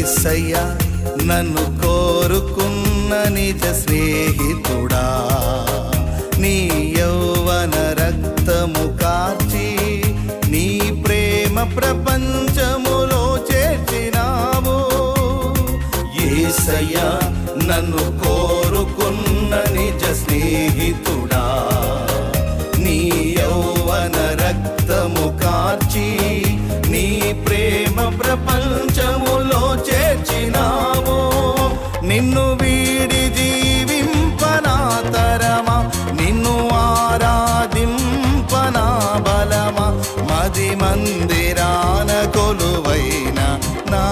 యేసయ్యా నన్ను కోరుకున్న నిజ స్నేహితుడా, నీ యౌవన రక్తము కార్చి నీ ప్రేమ ప్రపంచములో చేర్చినావు. యేసయ్యా నన్ను కోరుకున్న నిజ స్నేహితుడా, నీ యౌవన రక్తము కార్చి నీ ప్రేమ ప్రపంచములో చేర్చినావు. నిన్ను వీడి జీవింపనా తరమా, నిన్ను ఆరాధింపనా బలమా, మది మందిరాన కొలువైన నా